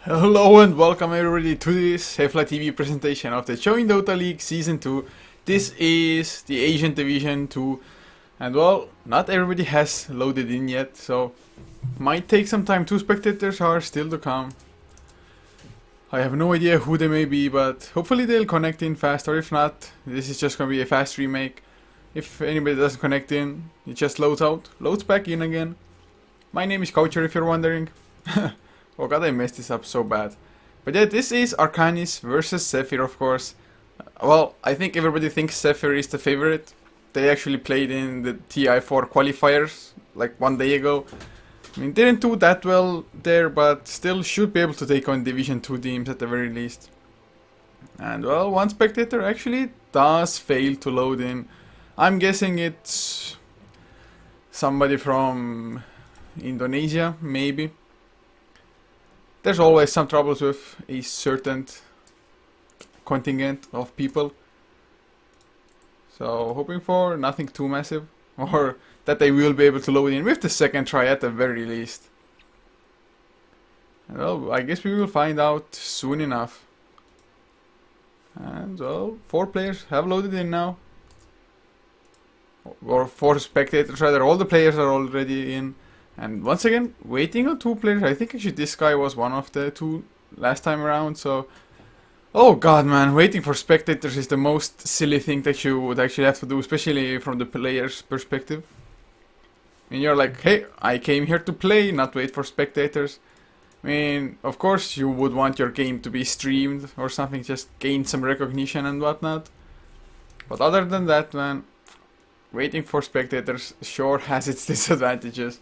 Hello and welcome everybody to this HeflaTV presentation of the joinDOTA League Season 2. This is the Asian Division 2, and well, not everybody has loaded in yet, so might take some time. 2 spectators are still to come. I have no idea who they may be, but hopefully they'll connect in fast, or if not, this is just gonna be a fast remake. If anybody doesn't connect in, it just loads out, loads back in again. My name is Coucher, if you're wondering. Oh god, I messed this up so bad. But yeah, this is Arcanys versus Zephyr, of course. Well, I think everybody thinks Zephyr is the favorite. They actually played in the TI4 qualifiers like 1 day ago. I mean, didn't do that well there, but still should be able to take on Division 2 teams at the very least. And well, one spectator actually does fail to load in. I'm guessing it's somebody from Indonesia, maybe. There's always some troubles with a certain contingent of people. So hoping for nothing too massive, or that they will be able to load in with the second try at the very least. Well, I guess we will find out soon enough. And well, 4 players have loaded in now. Or 4 spectators rather, all the players are already in. And once again, waiting on 2 players. I think actually this guy was one of the 2 last time around, so... Oh god, man, waiting for spectators is the most silly thing that you would actually have to do, especially from the player's perspective. And you're like, hey, I came here to play, not wait for spectators. I mean, of course you would want your game to be streamed or something, just gain some recognition and whatnot. But other than that, man, waiting for spectators sure has its disadvantages.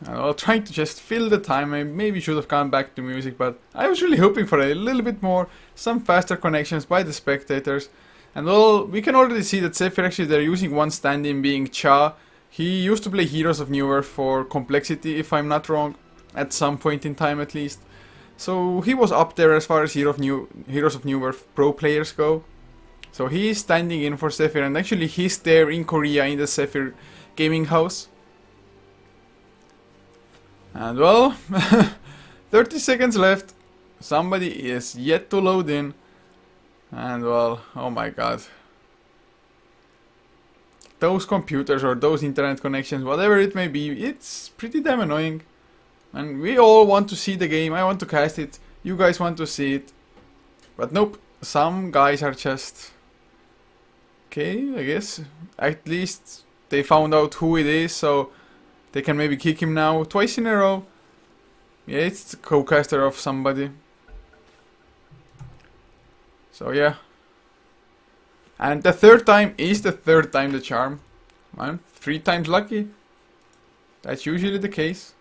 Well, trying to just fill the time. I maybe should have gone back to music, but I was really hoping for a little bit more, some faster connections by the spectators. And well, we can already see that Zephyr actually they're using one stand-in being Cha. He used to play Heroes of New Earth for complexity, if I'm not wrong, at some point in time at least. So he was up there as far as Heroes of New Earth pro players go. So he's standing in for Zephyr, and actually he's there in Korea in the Zephyr gaming house. And well, 30 seconds left. Somebody is yet to load in. And well, oh my god. Those computers or those internet connections, whatever it may be, it's pretty damn annoying. And we all want to see the game. I want to cast it. You guys want to see it. But nope, some guys are just... Okay, I guess. At least they found out who it is, so... They can maybe kick him now twice in a row. Yeah, it's the co-caster of somebody. So yeah. And the third time is the third time the charm. Man, 3 times lucky. That's usually the case.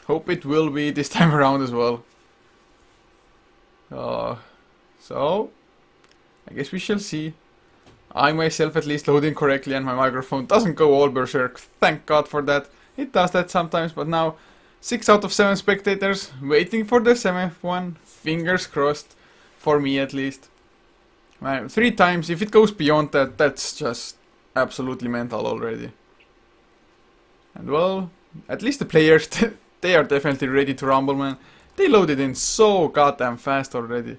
Hope it will be this time around as well. So, I guess we shall see. I myself at least loading correctly and my microphone doesn't go all berserk. Thank god for that. It does that sometimes, but now 6 out of 7 spectators waiting for the 7th one. Fingers crossed. For me at least. 3 times. If it goes beyond that, that's just absolutely mental already. And well, at least the players, they are definitely ready to rumble, man. They loaded in so goddamn fast already.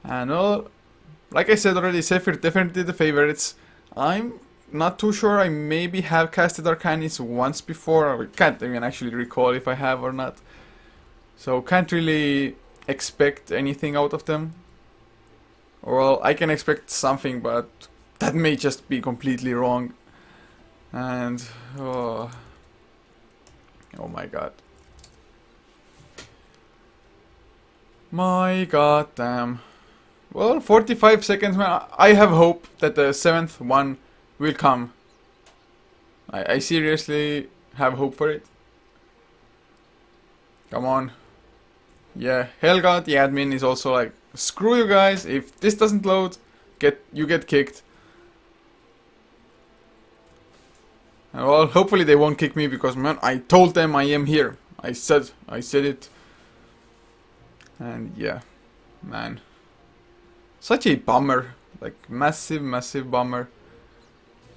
And well... Like I said already, Zephyr definitely the favorites. I'm not too sure. I maybe have casted Arcanys once before. I can't even actually recall if I have or not. So can't really expect anything out of them. Or well, I can expect something, but that may just be completely wrong. And oh my god. My god damn. Well, 45 seconds, man. I have hope that the 7th one will come. I seriously have hope for it. Come on. Yeah, Helga, the admin, is also like, screw you guys, if this doesn't load, you get kicked. And well, hopefully they won't kick me because, man, I told them I am here. I said it. And yeah, man. Such a bummer. Like, massive bummer.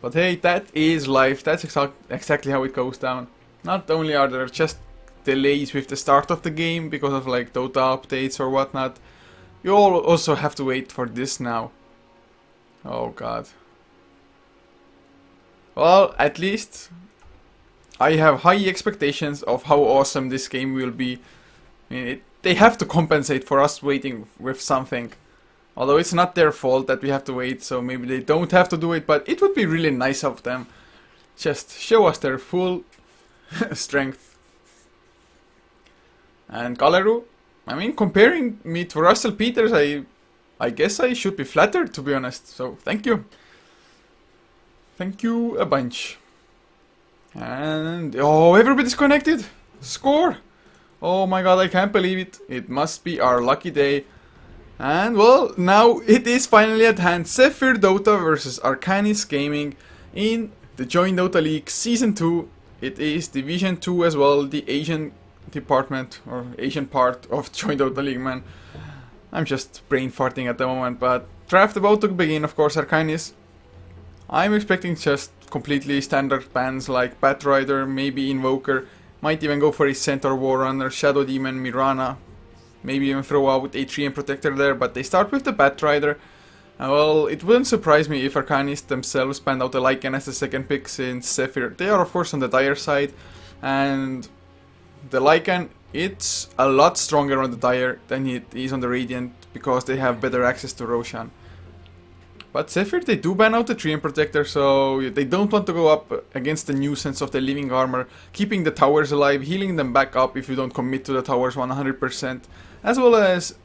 But hey, that is life. That's exactly how it goes down. Not only are there just delays with the start of the game because of like Dota updates or whatnot, you all also have to wait for this now. Oh god. Well, at least I have high expectations of how awesome this game will be. I mean, they have to compensate for us waiting with something. Although it's not their fault that we have to wait, so maybe they don't have to do it, but it would be really nice of them. Just show us their full strength. And Galeru, I mean, comparing me to Russell Peters, I guess I should be flattered, to be honest. So, thank you. Thank you a bunch. And, oh, everybody's connected. Score. Oh my god, I can't believe it. It must be our lucky day. And well, now it is finally at hand. Zephyr Dota versus Arcanys Gaming in the joinDOTA League Season 2. It is Division 2 as well, the Asian department or Asian part of joinDOTA League, man. I'm just brain farting at the moment, but draft about to begin, of course, Arcanys. I'm expecting just completely standard bans like Batrider, maybe Invoker, might even go for a Centaur Warrunner, Shadow Demon, Mirana. Maybe even throw out a Tree and Protector there, but they start with the Batrider. Well, it wouldn't surprise me if Arcanys themselves banned out the Lycan as the second pick, since Zephyr, they are of course on the dire side. And the Lycan, it's a lot stronger on the dire than it is on the Radiant, because they have better access to Roshan. But Zephyr, they do ban out the Tree and Protector, so they don't want to go up against the nuisance of the Living Armor, keeping the towers alive, healing them back up if you don't commit to the towers 100%, as well as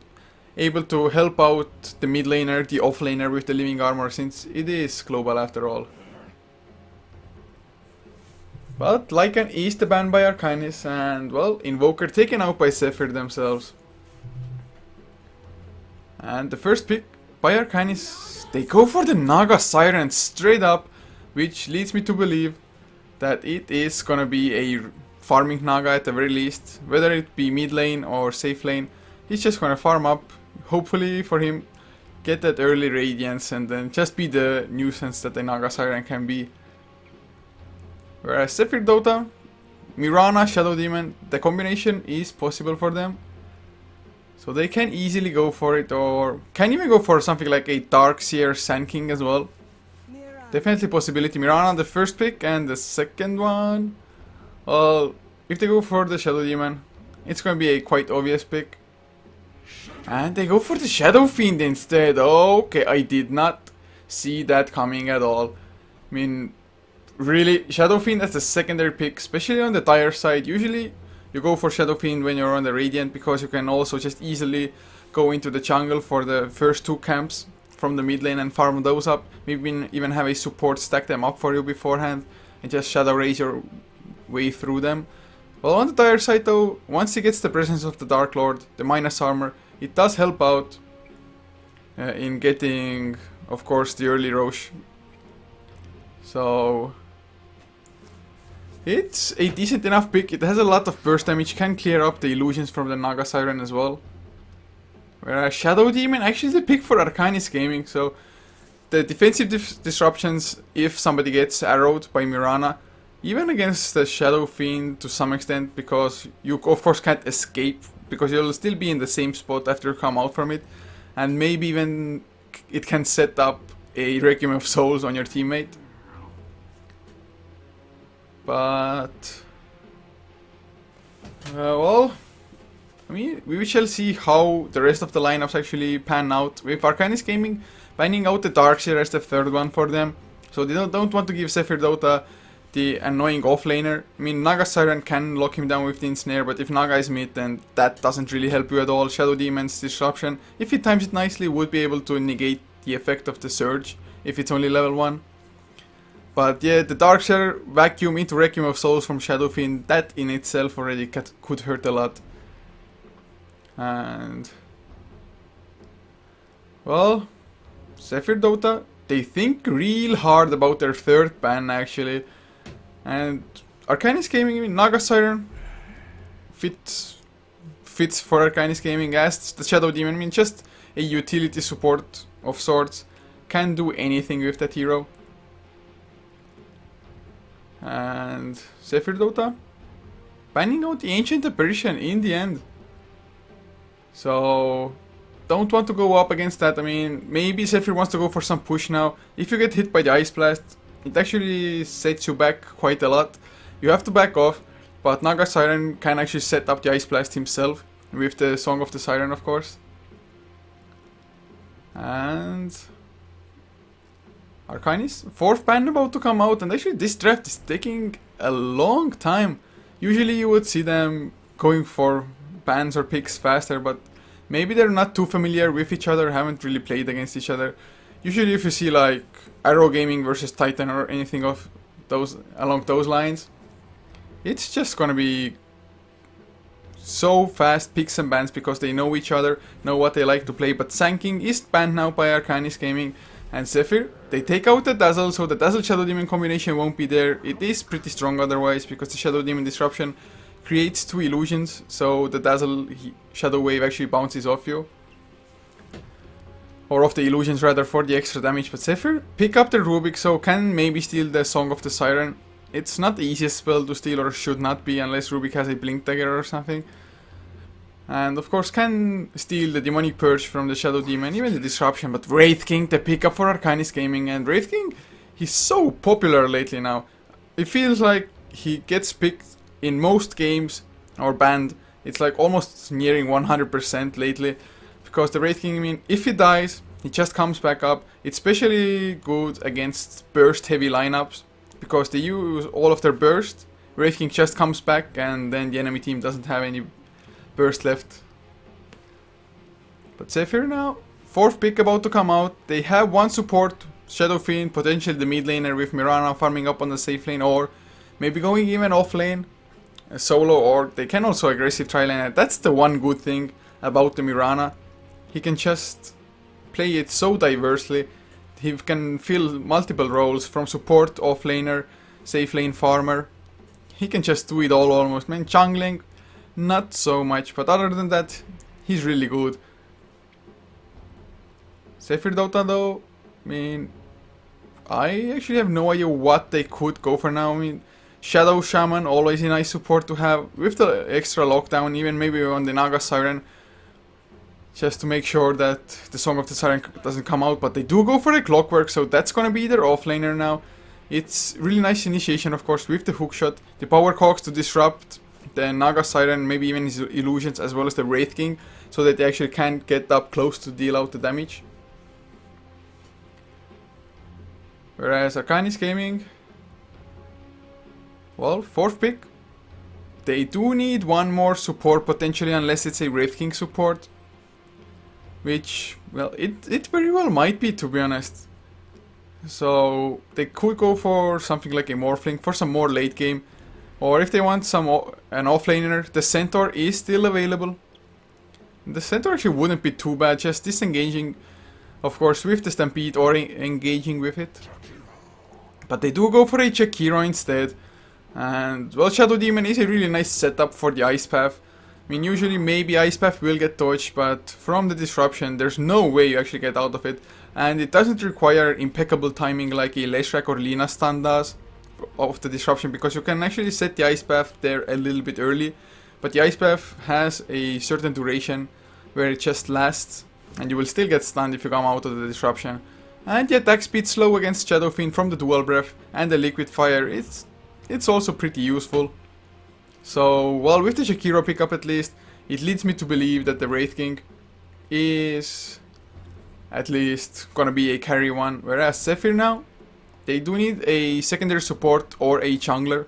able to help out the mid laner, the off laner with the Living Armor, since it is global after all. But Lycan is the ban by Arcanys, and well, Invoker taken out by Zephyr themselves. And the first pick by Arcanys, they go for the Naga Siren straight up, which leads me to believe that it is gonna be a farming Naga at the very least. Whether it be mid lane or safe lane, he's just gonna farm up, hopefully for him, get that early Radiance and then just be the nuisance that the Naga Siren can be. Whereas Zephyr Dota, Mirana, Shadow Demon, the combination is possible for them. So they can easily go for it, or can even go for something like a Darkseer Sand King as well. Definitely possibility. Mirana on the first pick, and the second one, well, if they go for the Shadow Demon, it's going to be a quite obvious pick. And they go for the Shadow Fiend instead. Okay, I did not see that coming at all. I mean, really, Shadow Fiend as the secondary pick, especially on the dire side. Usually you go for Shadow Fiend when you're on the Radiant, because you can also just easily go into the jungle for the first two camps from the mid lane and farm those up. Maybe even have a support stack them up for you beforehand and just Shadow Raise your way through them. Well, on the dire side though, once he gets the presence of the Dark Lord, the minus armor, it does help out in getting, of course, the early Rosh. So it's a decent enough pick. It has a lot of burst damage, can clear up the illusions from the Naga Siren as well. Whereas Shadow Demon, actually the pick for Arcanys Gaming, so the defensive disruptions if somebody gets arrowed by Mirana, even against the Shadow Fiend to some extent, because you of course can't escape, because you'll still be in the same spot after you come out from it, and maybe even it can set up a Requiem of Souls on your teammate. But well, I mean, we shall see how the rest of the lineups actually pan out. With Arcanys Gaming banning out the Darkseer as the third one for them, so they don't want to give Zephyr Dota the annoying offlaner. I mean, Naga Siren can lock him down with the Ensnare, but if Naga is mid, then that doesn't really help you at all. Shadow Demon's Disruption, if he times it nicely, would be able to negate the effect of the Surge if it's only level 1. But yeah, the Darkseer vacuum into Requiem of Souls from Shadow Fiend, that in itself already could hurt a lot. And well, Zephyr Dota, they think real hard about their third ban actually. And Arcanys Gaming, Naga Siren fits for Arcanys Gaming as the Shadow Demon. I mean, just a utility support of sorts, can do anything with that hero. And Zephyr Dota banning out the Ancient Apparition in the end. So don't want to go up against that. I mean, maybe Zephyr wants to go for some push now. If you get hit by the Ice Blast, it actually sets you back quite a lot. You have to back off, but Naga Siren can actually set up the Ice Blast himself with the Song of the Siren, of course. And Arcanys, 4th ban about to come out, and actually this draft is taking a long time. Usually you would see them going for bans or picks faster, but maybe they're not too familiar with each other, haven't really played against each other. Usually if you see like Arrow Gaming versus Titan or anything of those along those lines, it's just gonna be so fast picks and bans because they know each other, know what they like to play. But Sanking is banned now by Arcanys Gaming, and Zephyr, they take out the Dazzle, so the Dazzle Shadow Demon combination won't be there. It is pretty strong otherwise because the Shadow Demon disruption creates 2 illusions, so the Dazzle Shadow Wave actually bounces off you. Or off the illusions rather, for the extra damage. But Zephyr pick up the Rubik, so can maybe steal the Song of the Siren. It's not the easiest spell to steal, or should not be, unless Rubik has a Blink Dagger or something. And of course can steal the Demonic Purge from the Shadow Demon, even the Disruption. But Wraith King, the pickup for Arcanys Gaming. And Wraith King, he's so popular lately now. It feels like he gets picked in most games, or banned. It's like almost nearing 100% lately. Because the Wraith King, I mean, if he dies, he just comes back up. It's especially good against burst heavy lineups, because they use all of their burst. Wraith King just comes back, and then the enemy team doesn't have any burst left. But Zephyr now, 4th pick about to come out. They have 1 support, Shadow Fiend, potentially the mid laner with Mirana farming up on the safe lane, or maybe going even off lane, solo, or they can also aggressive tri lane. That's the one good thing about the Mirana. He can just play it so diversely. He can fill multiple roles, from support, offlaner, safe lane farmer. He can just do it all almost. Man, jungling, not so much, but other than that, he's really good. Zephyr Dota though, I mean, I actually have no idea what they could go for now. I mean, Shadow Shaman, always a nice support to have, with the extra lockdown, even maybe on the Naga Siren, just to make sure that the Song of the Siren doesn't come out. But they do go for the Clockwork, so that's gonna be their offlaner now. It's really nice initiation, of course, with the hookshot, the Power Cogs to disrupt the Naga Siren, maybe even his illusions, as well as the Wraith King, so that they actually can't get up close to deal out the damage. Whereas Arcanys Gaming, well, 4th pick. They do need 1 more support potentially, unless it's a Wraith King support. Which, well, it very well might be, to be honest. So they could go for something like a Morphling for some more late game. Or if they want an offlaner, the Centaur is still available. The Centaur actually wouldn't be too bad, just disengaging, of course, with the Stampede, or engaging with it. But they do go for a Jakiro instead. And, well, Shadow Demon is a really nice setup for the Ice Path. I mean, usually maybe Ice Path will get dodged, but from the disruption, there's no way you actually get out of it. And it doesn't require impeccable timing like a Leshrac or Lina stun does of the disruption, because you can actually set the Ice Path there a little bit early. But the Ice Path has a certain duration where it just lasts, and you will still get stunned if you come out of the disruption. And the attack speed slow against Shadow Fiend from the Dual Breath and the Liquid Fire, it's also pretty useful. So, well, with the Jakiro pickup at least, it leads me to believe that the Wraith King is at least gonna be a carry one. Whereas Zephyr now, they do need a secondary support or a jungler.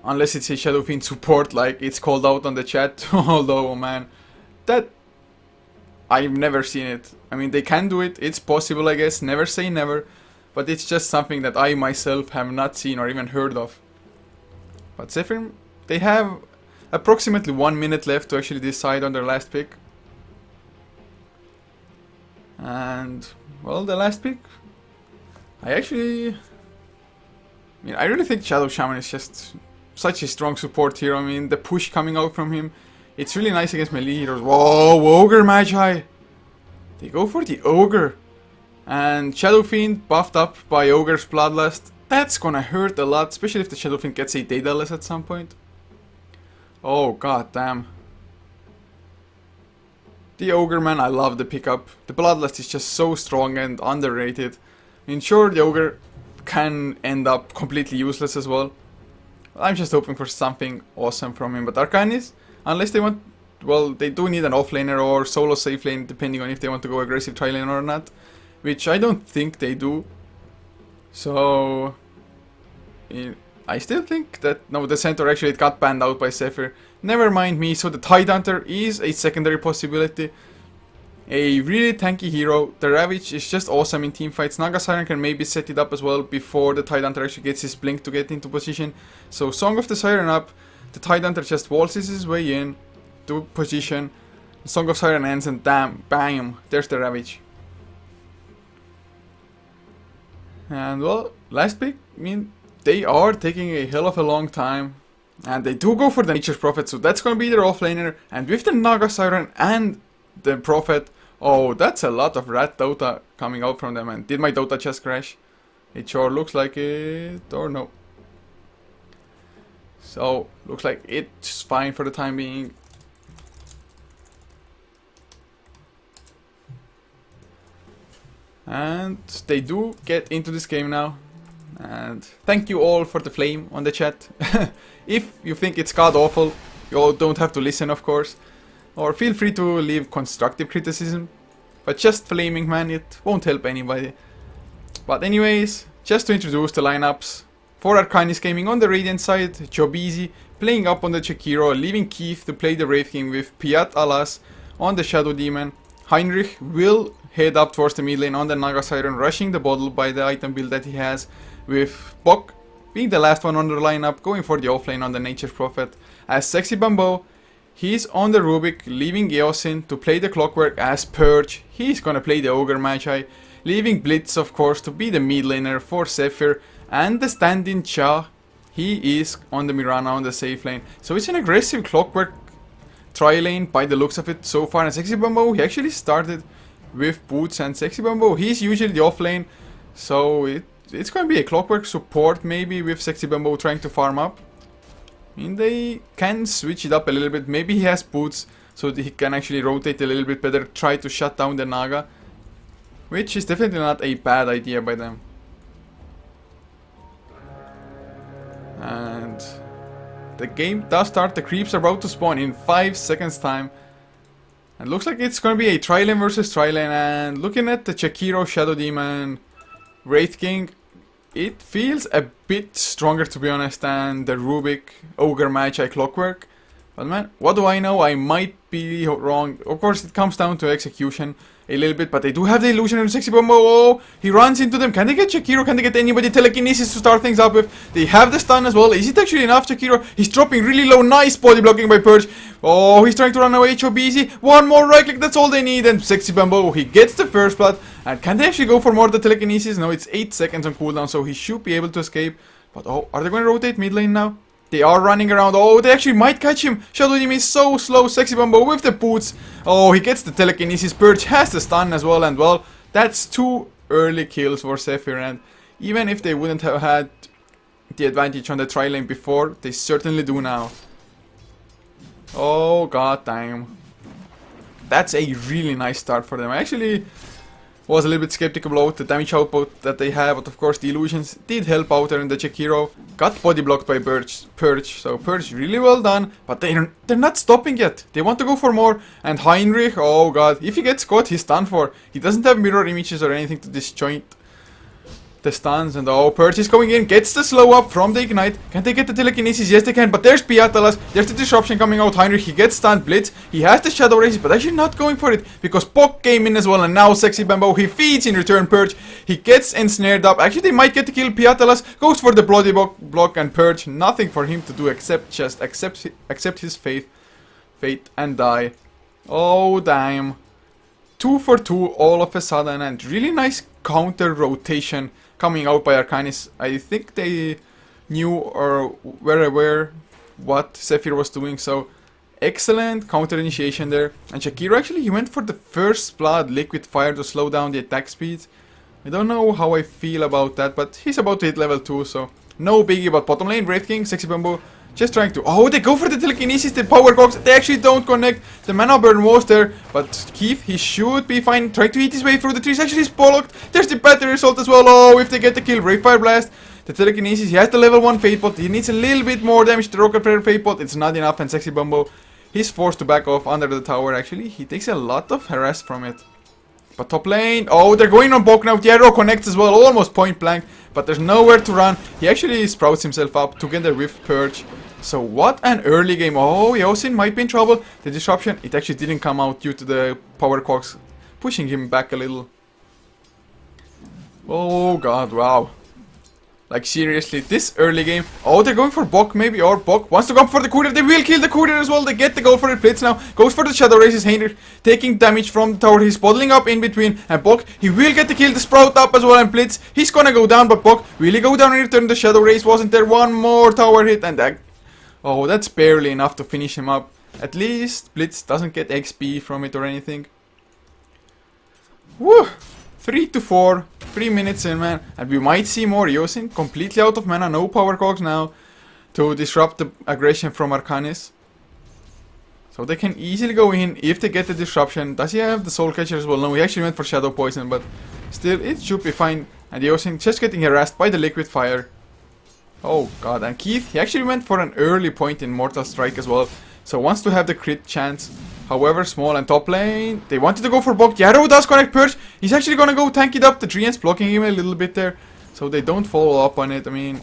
Unless it's a Shadow Fiend support like it's called out on the chat. Although, oh man, that I've never seen it. I mean, they can do it, it's possible I guess, never say never. But it's just something that I myself have not seen or even heard of. But Zephyr, they have approximately 1 minute left to actually decide on their last pick. And, well, the last pick, I really think Shadow Shaman is just such a strong support here. I mean, the push coming out from him, it's really nice against melee heroes. Whoa, Ogre Magi! They go for the Ogre. And Shadow Fiend buffed up by Ogre's Bloodlust. that's gonna hurt a lot, especially if the Shadowfiend gets a Daedalus at some point. Oh god damn. The Ogre, man, I love the pickup. The Bloodlust is just so strong and underrated. I mean, sure, the Ogre can end up completely useless as well. I'm just hoping for something awesome from him. But Arcanys, unless they want... Well, they do need an offlaner or solo safe lane, depending on if they want to go aggressive tri-lane or not. Which I don't think they do. So... I still think that... No, the Centaur actually it got banned out by Zephyr. Never mind me, so the Tidehunter is a secondary possibility. A really tanky hero. The Ravage is just awesome in teamfights. Naga Siren can maybe set it up as well before the Tidehunter actually gets his blink to get into position. So Song of the Siren up. The Tidehunter just waltzes his way in to position. Song of Siren ends and damn, bam, there's the Ravage. And well, last pick, I mean, they are taking a hell of a long time. And they do go for the Nature's Prophet, so that's going to be their offlaner. And with the Naga Siren and the Prophet, oh, that's a lot of rat Dota coming out from them. And did my Dota just crash? It sure looks like it, or no. So, looks like it's fine for the time being. And they do get into this game now. And thank you all for the flame on the chat. If you think it's god awful, you all don't have to listen, of course. Or feel free to leave constructive criticism. But just flaming, man, it won't help anybody. But anyways, just to introduce the lineups. For Arcanys Gaming on the Radiant side, Jobeezy playing up on the Chekiro, leaving Keith to play the Wraith King with Piat Alas on the Shadow Demon. Heinrich will head up towards the mid lane on the Naga Siren, rushing the bottle by the item build that he has, with Bok being the last one on the lineup, going for the offlane on the Nature's Prophet. As Sexy Bambo, he's on the Rubik, leaving Eosin to play the Clockwork. As Purge, he's gonna play the Ogre Magi, leaving Blitz, of course, to be the mid laner for Zephyr. And the stand-in Cha, he is on the Mirana on the safe lane. So it's an aggressive Clockwork tri-lane by the looks of it so far. And Sexy Bambo, he actually started with Boots, and Sexy Bambo, he's usually the off lane. So it's going to be a Clockwork support maybe with Sexy Bambo trying to farm up. I mean, they can switch it up a little bit. Maybe he has Boots so that he can actually rotate a little bit better, try to shut down the Naga. Which is definitely not a bad idea by them. And the game does start. The creeps are about to spawn in 5 seconds time. And looks like it's going to be a tri-lane versus tri-lane. And looking at the Chekiro, Shadow Demon, Wraith King, it feels a bit stronger, to be honest, than the Rubik, Ogre Magi, Clockwork. But man, what do I know? I might be wrong. Of course, it comes down to execution a little bit, but they do have the illusion and Sexy Bambo. Oh, he runs into them. Can they get Chekiro? Can they get anybody? Telekinesis to start things up with. They have the stun as well. Is it actually enough, Chekiro? He's dropping really low. Nice body blocking by Purge. Oh, he's trying to run away. Chobeezy. One more right click. That's all they need. And Sexy Bambo, he gets the first blood. And can they actually go for more of the telekinesis? No, it's 8 seconds on cooldown, so he should be able to escape. But oh, are they going to rotate mid lane now? They are running around. Oh, they actually might catch him. Shadow Demon is so slow. Sexy Bambo with the boots. Oh, he gets the telekinesis. Purge has the stun as well. And well, that's 2 early kills for Zephyr. And even if they wouldn't have had the advantage on the tri-lane before, they certainly do now. Oh, god damn. That's a really nice start for them. I actually was a little bit skeptical about the damage output that they have, but of course the illusions did help out there in the Chekiro. Got body blocked by Purge, so Purge really well done, but they're not stopping yet. They want to go for more, and Heinrich, oh god, if he gets caught, he's done for. He doesn't have mirror images or anything to disjoint the stuns, and oh, Purge is going in, gets the slow up from the ignite. Can they get the telekinesis? Yes they can, but there's Piatalas, there's the disruption coming out. Heinrich, he gets stunned. Blitz, he has the shadow race, but actually not going for it because Pok came in as well, and now Sexy Bambo, he feeds in return Purge. He gets ensnared up. Actually they might get to kill. Piatalas goes for the bloody block, and Purge, nothing for him to do except just accept his fate and die. Oh damn. 2 for 2 all of a sudden, and really nice counter rotation coming out by Arcanys. I think they knew or were aware what Zephyr was doing, so excellent counter initiation there. And Chekiro actually, he went for the first blood liquid fire to slow down the attack speed. I don't know how I feel about that, but he's about to hit level 2, so no biggie. But bottom lane, Wraith King, Sexy Bamboo, just trying to... Oh, they go for the telekinesis, the power cogs. They actually don't connect. The mana burn was there, but Keith, he should be fine. Trying to eat his way through the trees. Actually, he's bollocked. There's the battery result as well. Oh, if they get the kill, Ray Fire Blast. The telekinesis, he has the level 1 Fate Bolt. He needs a little bit more damage. The Rocket Prayer Fate Bolt, it's not enough. And Sexy Bumbo, he's forced to back off under the tower. Actually, he takes a lot of harass from it. But top lane, oh, they're going on Bok now. The arrow connects as well, almost point blank. But there's nowhere to run. He actually sprouts himself up together with Purge. So what an early game. Oh, Yosin might be in trouble. The disruption, it actually didn't come out due to the power cogs pushing him back a little. Oh god, wow. Like seriously, this early game. Oh, they're going for Bok maybe, or Bok wants to go for the courier. They will kill the courier as well. They get the goal for it. Blitz now goes for the Shadow Races. Heinrich taking damage from the tower. He's bottling up in between. And Bok, he will get the kill. The Sprout up as well. And Blitz, he's gonna go down. But Bok, will he go down in return? The Shadow Race wasn't there. One more tower hit. And that... Oh, that's barely enough to finish him up. At least Blitz doesn't get XP from it or anything. Woo! 3 to 4, 3 minutes in, man. And we might see more Yosin. Completely out of mana, no power cogs now to disrupt the aggression from Arcanys. So they can easily go in if they get the disruption. Does he have the Soul Catcher as well? No, he actually went for Shadow Poison, but still, it should be fine. And Yosin just getting harassed by the Liquid Fire. Oh god, and Keith, he actually went for an early point in Mortal Strike as well. So wants to have the crit chance. However small, and top lane, they wanted to go for Bok. The arrow does connect Purge. He's actually gonna go tank it up. The Treants blocking him a little bit there, so they don't follow up on it. I mean,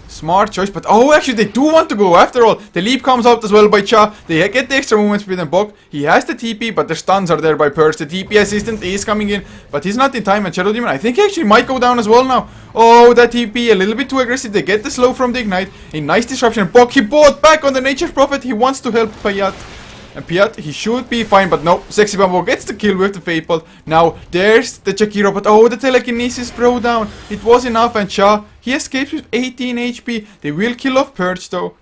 smart choice, but oh, actually they do want to go after all. The leap comes out as well by Cha. They get the extra movement speed and Bok. He has the TP, but the stuns are there by Purge. The TP assistant is coming in, but he's not in time. And Shadow Demon, I think he actually might go down as well now. Oh, that TP a little bit too aggressive. They get the slow from the Ignite. A nice disruption. Bok, he bought back on the Nature's Prophet. He wants to help Payat. And Piat, he should be fine, but no. Sexy Bamboo gets the kill with the Fate Bolt. Now, there's the Chakiro, but oh, the telekinesis throw down. It was enough, and Cha, he escapes with 18 HP. They will kill off Purge, though.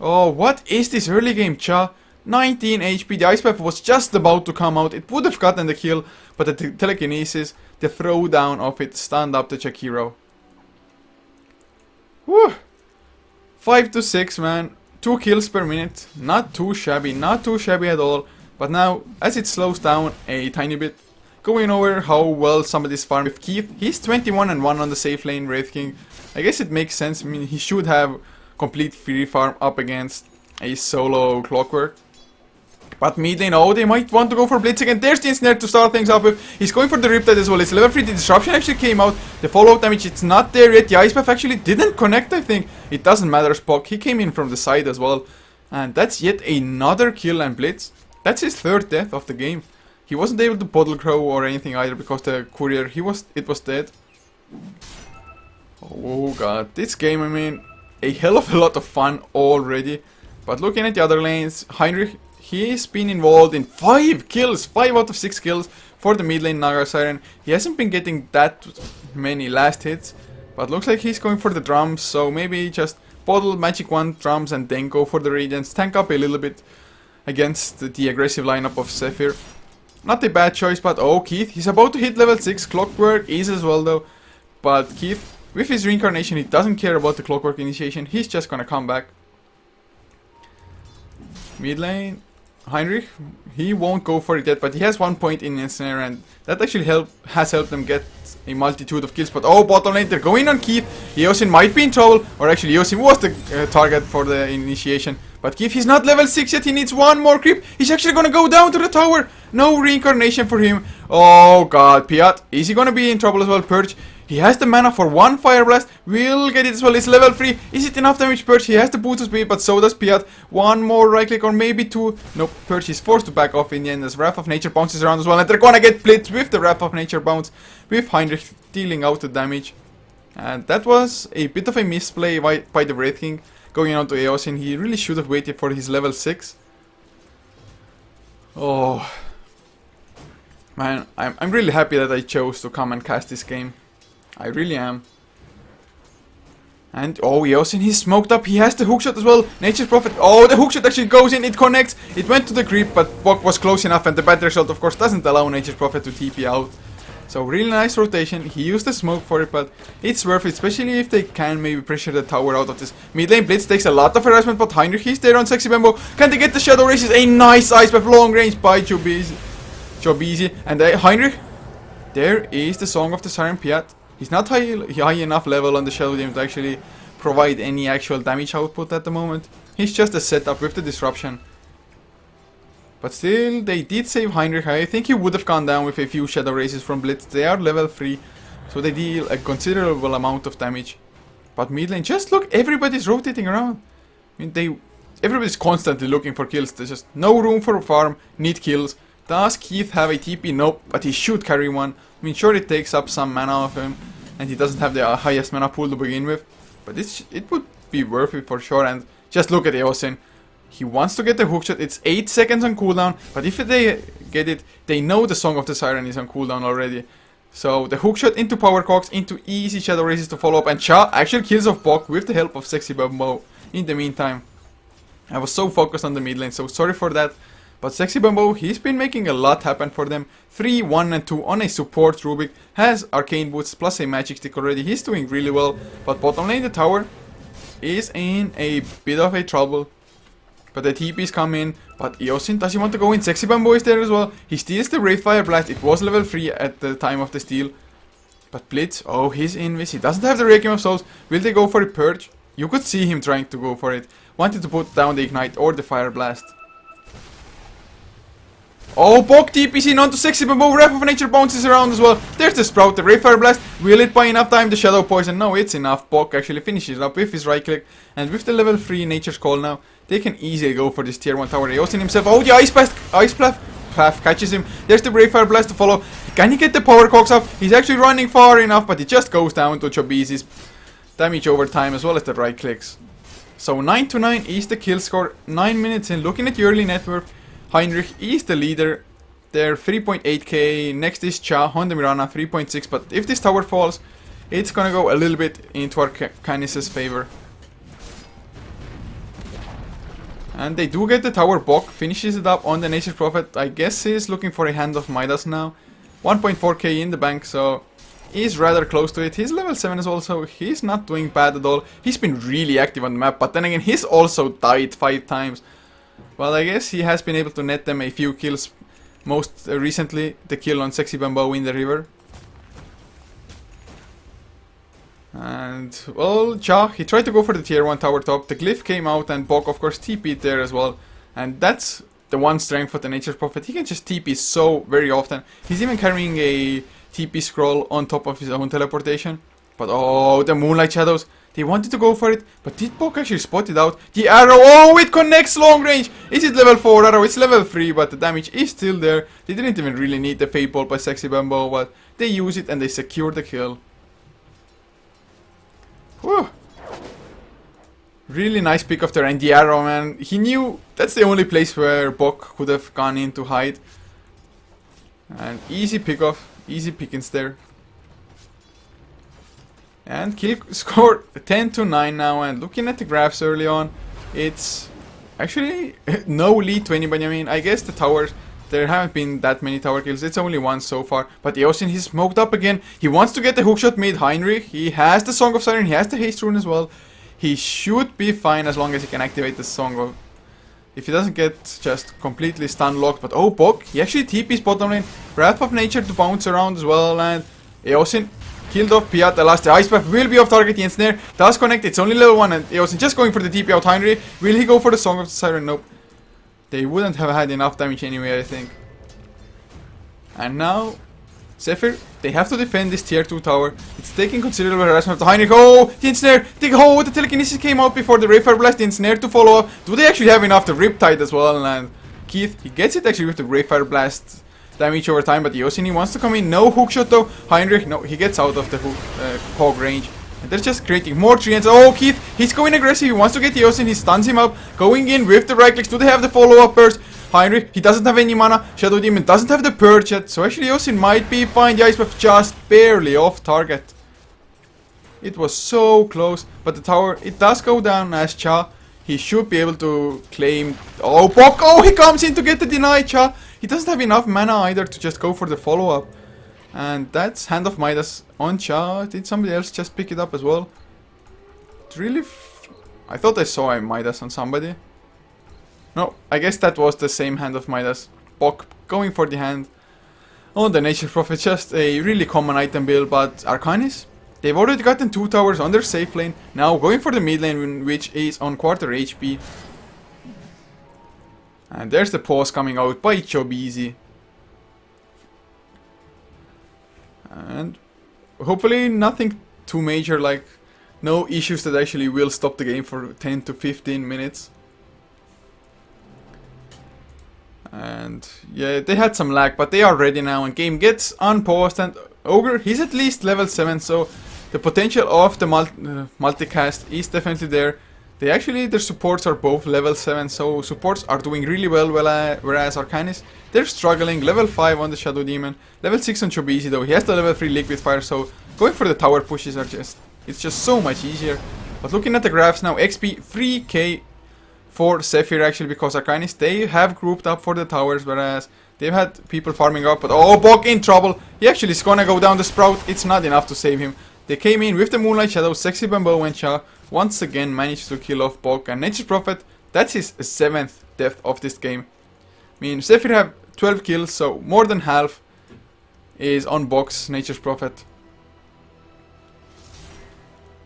Oh, what is this early game, Cha? 19 HP. The Ice Path was just about to come out. It would have gotten the kill, but the telekinesis, the throwdown of it, stunned up the Chakiro. Whew. 5 to 6, man. 2 kills per minute, not too shabby at all. But now, as it slows down a tiny bit, going over how well some of this farm with Keith. He's 21 and 1 on the safe lane, Wraith King. I guess it makes sense. I mean, he should have complete free farm up against a solo Clockwork. But mid lane, oh, they might want to go for Blitz again. There's the Ensnare to start things up with. He's going for the Riptide as well. It's level 3. The disruption actually came out. The follow-up damage, it's not there yet. The Ice Path actually didn't connect, I think. It doesn't matter, Spock. He came in from the side as well. And that's yet another kill and Blitz. That's his 3rd death of the game. He wasn't able to Puddle Crow or anything either because the courier, it was dead. Oh god, this game, I mean, a hell of a lot of fun already. But looking at the other lanes, Heinrich, he's been involved in 5 kills, 5 out of 6 kills for the mid lane Naga Siren. He hasn't been getting that many last hits, but looks like he's going for the drums, so maybe just bottle Magic Wand drums and then go for the radiance, tank up a little bit against the aggressive lineup of Zephyr. Not a bad choice, but oh, Keith, he's about to hit level 6, Clockwork is as well though, but Keith, with his reincarnation, he doesn't care about the Clockwork initiation, he's just gonna come back. Mid lane, Heinrich, he won't go for it yet, but he has 1 point in Ensnare, and that actually has helped them get a multitude of kills. But oh, bottom lane, they're going on Keith. Yosin might be in trouble, or actually Yosin was the target for the initiation. But Keith, he's not level 6 yet, he needs 1 more creep. He's actually gonna go down to the tower. No reincarnation for him. Oh god, Piat, is he gonna be in trouble as well? Purge, he has the mana for 1 Fire Blast. Will get it as well. It's level 3. Is it enough damage, Purge? He has the boost of speed, but so does Piat. 1 more right click or maybe 2. Nope, Purge is forced to back off in the end as Wrath of Nature bounces around as well. And they're gonna get blitzed with the Wrath of Nature bounce, with Heinrich dealing out the damage. And that was a bit of a misplay by the Wraith King. Going on to Eosin, he really should have waited for his level 6. Oh. Man, I'm really happy that I chose to come and cast this game. I really am. And oh, Eosin, he's smoked up. He has the hookshot as well. Nature's Prophet. Oh, the hookshot actually goes in. It connects. It went to the creep, but Bok was close enough. And the battery shot, of course, doesn't allow Nature's Prophet to TP out. So really nice rotation. He used the smoke for it, but it's worth it, especially if they can maybe pressure the tower out of this mid lane. Blitz takes a lot of harassment, but Heinrich, he's there on Sexy Bambo. Can they get the Shadow Races? A nice ice wave long range by Jobizi. And Heinrich, there is the Song of the Siren Piat. He's not high enough level on the Shadow Demon to actually provide any actual damage output at the moment. He's just a setup with the disruption. But still, they did save Heinrich. I think he would have gone down with a few Shadow Races from Blitz. They are level 3, so they deal a considerable amount of damage. But mid lane, just look, everybody's rotating around. I mean, everybody's constantly looking for kills. There's just no room for farm, need kills. Does Keith have a TP? Nope, but he should carry one. I mean, sure, it takes up some mana of him, and he doesn't have the highest mana pool to begin with. But it would be worth it for sure. And just look at Eosin. He wants to get the hookshot. It's 8 seconds on cooldown, but if they get it, they know the Song of the Siren is on cooldown already. So the hookshot into power cogs, into easy Shadow Races to follow up, and Cha actually kills off Bok with the help of Sexy Bambo in the meantime. I was so focused on the mid lane, so sorry for that. But Sexy Bambo, he's been making a lot happen for them. 3, 1 and 2 on a support Rubik, has arcane boots plus a magic stick already. He's doing really well, but bottom lane the tower is in a bit of a trouble. But the TPs come in, but Eosin, does he want to go in? Sexy Bambo is there as well. He steals the Wraithfire Blast. It was level 3 at the time of the steal. But Blitz, oh, he's invis. He doesn't have the Requiem of Souls. Will they go for a Purge? You could see him trying to go for it. Wanted to put down the Ignite or the Fire Blast. Oh, Bok TPs in onto Sexy Bambo. Wrath of Nature bounces around as well. There's the Sprout, the Wraithfire Blast. Will it buy enough time? The Shadow Poison. No, it's enough. Bok actually finishes up with his right click. And with the level 3 Nature's Call now, they can easily go for this tier 1 tower. Eosin himself. Oh, the Ice Path catches him. There's the Wraithfire Blast to follow. Can he get the power cogs up? He's actually running far enough, but it just goes down to Chobizi's damage over time as well as the right clicks. So 9-9 is the kill score. 9 minutes in. Looking at the early net worth, Heinrich is the leader. They're 3.8k. Next is Cha, Honda Mirana 3.6. But if this tower falls, it's gonna go a little bit into Arcanys' favor. And they do get the tower. Bok finishes it up on the Nature's Prophet. I guess he's looking for a Hand of Midas now. 1.4k in the bank, so he's rather close to it. He's level 7 as well, so he's not doing bad at all. He's been really active on the map, but then again, he's also died 5 times. Well, I guess he has been able to net them a few kills. Most recently, the kill on Sexy Bambo in the river. And, well, Cha, he tried to go for the tier 1 tower top. The glyph came out and Bok, of course, TP'd there as well. And that's the one strength of the Nature's Prophet. He can just TP so very often. He's even carrying a TP scroll on top of his own teleportation. But, oh, the Moonlight Shadows. They wanted to go for it, but did Bok actually spot it out? The arrow, oh, it connects long range! Is it level 4 arrow? It's level 3, but the damage is still there. They didn't even really need the Fate Bolt by Sexy Bambo, but they use it and they secure the kill. Whew. Really nice pick of the and the arrow, man. He knew that's the only place where Bok could have gone in to hide. And easy pick off, easy pickings there. And kill score 10-9 now, and looking at the graphs early on, it's actually no lead to anybody. I mean, I guess the towers, there haven't been that many tower kills, it's only one so far. But Eosin, he's smoked up again. He wants to get the hookshot mid. Heinrich, he has the Song of Siren, he has the haste rune as well. He should be fine as long as he can activate the Song of... If he doesn't get just completely stun locked. But oh, Bok, he actually TP's bottom lane. Wrath of Nature to bounce around as well, and Eosin killed off Piat. The last, the Ice Path will be off target. The Ensnare does connect. It's only level 1, and Eosin just going for the TP out. Heinrich, will he go for the Song of the Siren? Nope. They wouldn't have had enough damage anyway, I think. And now, Zephyr, they have to defend this tier 2 tower. It's taking considerable harassment of the Heinrich. Oh, the Ensnare. The telekinesis came out before the Wraithfire Blast. The Ensnare to follow up. Do they actually have enough to Riptide as well? And Keith, he gets it actually with the Wraithfire Blast damage over time, but Eosin wants to come in. No hookshot though. Heinrich, no, he gets out of the hog range. And they're just creating more treants. Oh, Keith, he's going aggressive. He wants to get Eosin. He stuns him up. Going in with the right clicks. Do they have the follow-up burst? Heinrich, he doesn't have any mana. Shadow Demon doesn't have the purge yet. So actually Eosin might be fine. The Ice Path just barely off target. It was so close. But the tower, it does go down as Cha. He should be able to claim... Oh, Bok! Oh, he comes in to get the deny, Cha. He doesn't have enough mana either to just go for the follow-up. And that's Hand of Midas on Cha. Did somebody else just pick it up as well? It really... I thought I saw a Midas on somebody. No, I guess that was the same Hand of Midas. Bok going for the hand on the Nature Prophet. Just a really common item build, but Arcanys, they've already gotten 2 towers on their safe lane. Now going for the mid lane, which is on quarter HP. And there's the pause coming out by Chobeezy. And hopefully nothing too major, like no issues that actually will stop the game for 10 to 15 minutes. And yeah, they had some lag, but they are ready now, and game gets unpaused. And Ogre, he's at least level 7, so the potential of the multicast is definitely there. Their supports are both level 7, so supports are doing really well, whereas Arcanys, they're struggling. Level 5 on the Shadow Demon, level 6 on Chobeezy though. He has the level 3 Liquid Fire, so going for the tower pushes are it's just so much easier. But looking at the graphs now, XP 3k for Zephyr actually, because Arcanys, they have grouped up for the towers, whereas they've had people farming up. But oh, Bok in trouble. He actually is gonna go down the Sprout. It's not enough to save him. They came in with the Moonlight Shadow, Sexy Bamboo and Cha once again managed to kill off Bok. And Nature's Prophet, that's his 7th death of this game. I mean, Zephyr have 12 kills, so more than half is on Bok's Nature's Prophet.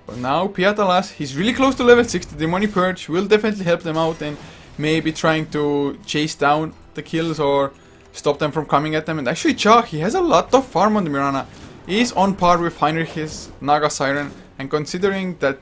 But now Piat, alas, he's really close to level 6. The Demonic Purge will definitely help them out, and maybe trying to chase down the kills or stop them from coming at them. And actually Cha, he has a lot of farm on the Mirana. He's on par with Heinrich, his Naga Siren, and considering that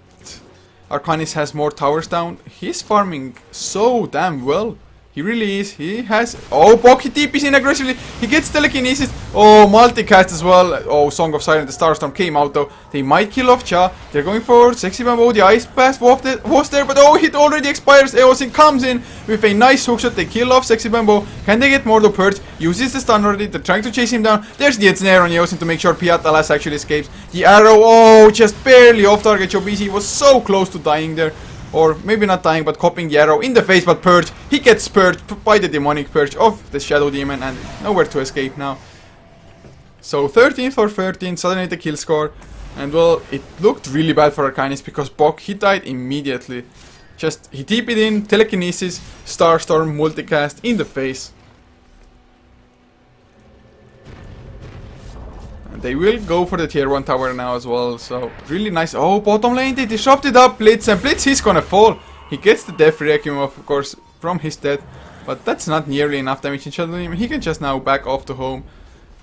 Arcanys has more towers down, he's farming so damn well. He really is. He has... Oh, Bok, he TPs in aggressively. He gets telekinesis. Oh, multicast as well. Oh, Song of Siren, the Starstorm came out though. They might kill off Cha. They're going for Sexy Bamboo. The Ice Pass was there, but oh, it already expires. Eosin comes in with a nice hookshot. They kill off Sexy Bamboo. Can they get more to Purge? Uses the stun already. They're trying to chase him down. There's the Snare on Eosin to make sure Piat, alas, actually escapes. The arrow, oh, just barely off target. Chobeezy was so close to dying there. Or maybe not dying, but copying the arrow in the face, but Purge. He gets purged by the Demonic Purge of the Shadow Demon, and nowhere to escape now. So 13 for 13, suddenly the kill score. And well, it looked really bad for Arcanys because Bok, he died immediately. Just, he TP'd in, telekinesis, Starstorm, multicast in the face. They will go for the tier 1 tower now as well, so really nice. Oh, bottom lane, they disrupted up Blitz, and Blitz, he's gonna fall. He gets the Death Requiem, of course, from his death, but that's not nearly enough damage in Shadow Demon. He can just now back off to home.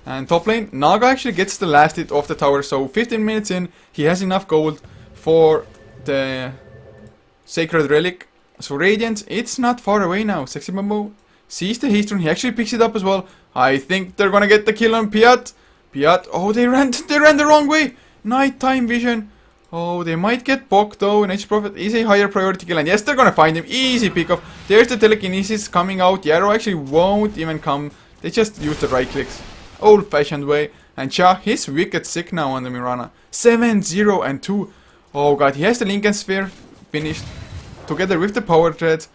And top lane, Naga actually gets the last hit of the tower, so 15 minutes in, he has enough gold for the Sacred Relic. So Radiance, it's not far away now. Sexy Bamboo sees the Heatstone, he actually picks it up as well. I think they're gonna get the kill on Piat. Piat, oh, they ran the wrong way. Nighttime vision. Oh, they might get Bok though. Nature's Prophet is a higher priority kill, and yes, they're gonna find him. Easy pick off. There's the telekinesis coming out. The arrow actually won't even come. They just use the right clicks, old-fashioned way. And Cha, he's wicked sick now on the Mirana. 7-0 and 2. Oh god, he has the Lincoln Sphere finished together with the Power Thread.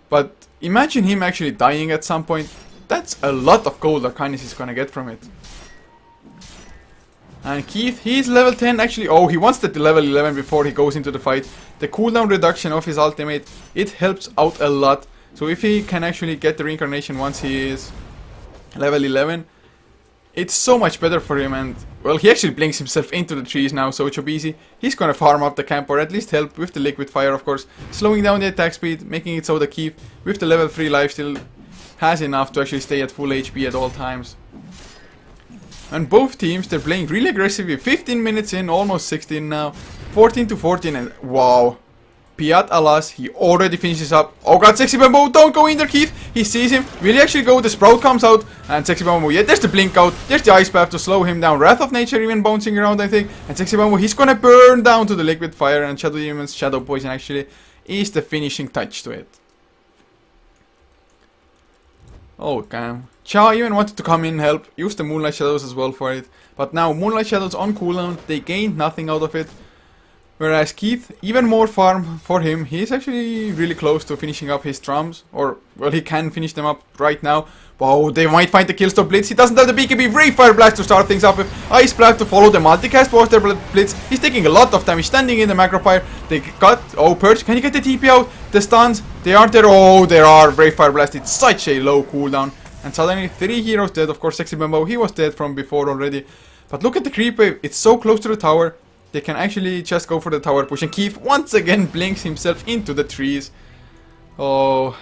But imagine him actually dying at some point. That's a lot of gold Arcanys is gonna get from it. And Keith, he's level 10 actually. Oh, he wants the level 11 before he goes into the fight. The cooldown reduction of his ultimate, it helps out a lot. So if he can actually get the reincarnation once he is level 11, it's so much better for him. And well, he actually blinks himself into the trees now. So Chobeezy, he's gonna farm up the camp, or at least help with the liquid fire, of course, slowing down the attack speed, making it so the Keith with the level 3 lifesteal has enough to actually stay at full HP at all times. And both teams, they're playing really aggressively. 15 minutes in, almost 16 now. 14 to 14, and wow. Piat, alas, he already finishes up. Oh god, Sexy Bamboo, don't go in there, Keith. He sees him. Will he actually go? The Sprout comes out, and Sexy Bamboo, yeah, there's the blink out. There's the Ice Path to slow him down. Wrath of Nature even bouncing around, I think. And Sexy Bamboo, he's gonna burn down to the liquid fire, and Shadow Demon's Shadow Poison actually is the finishing touch to it. Oh, damn. Cha even wanted to come in and help, use the Moonlight Shadows as well for it. But now Moonlight Shadows on cooldown, they gained nothing out of it. Whereas Keith, even more farm for him. He's actually really close to finishing up his trumps. Or, well, he can finish them up right now. Wow, they might find the Kiilstofte Blitz. He doesn't have the BKB. Ray Fire Blast to start things up with Ice Blast to follow the multicast Water Blitz. He's taking a lot of damage standing in the Macro Fire. They got... Oh, Purge, can you get the TP out? The stuns, they aren't there. Oh, there are. Ray Fire Blast. It's such a low cooldown. And suddenly 3 heroes dead. Of course, Sexy Bambo, he was dead from before already. But look at the creep wave. It's so close to the tower. They can actually just go for the tower push. And Keith once again blinks himself into the trees. Oh...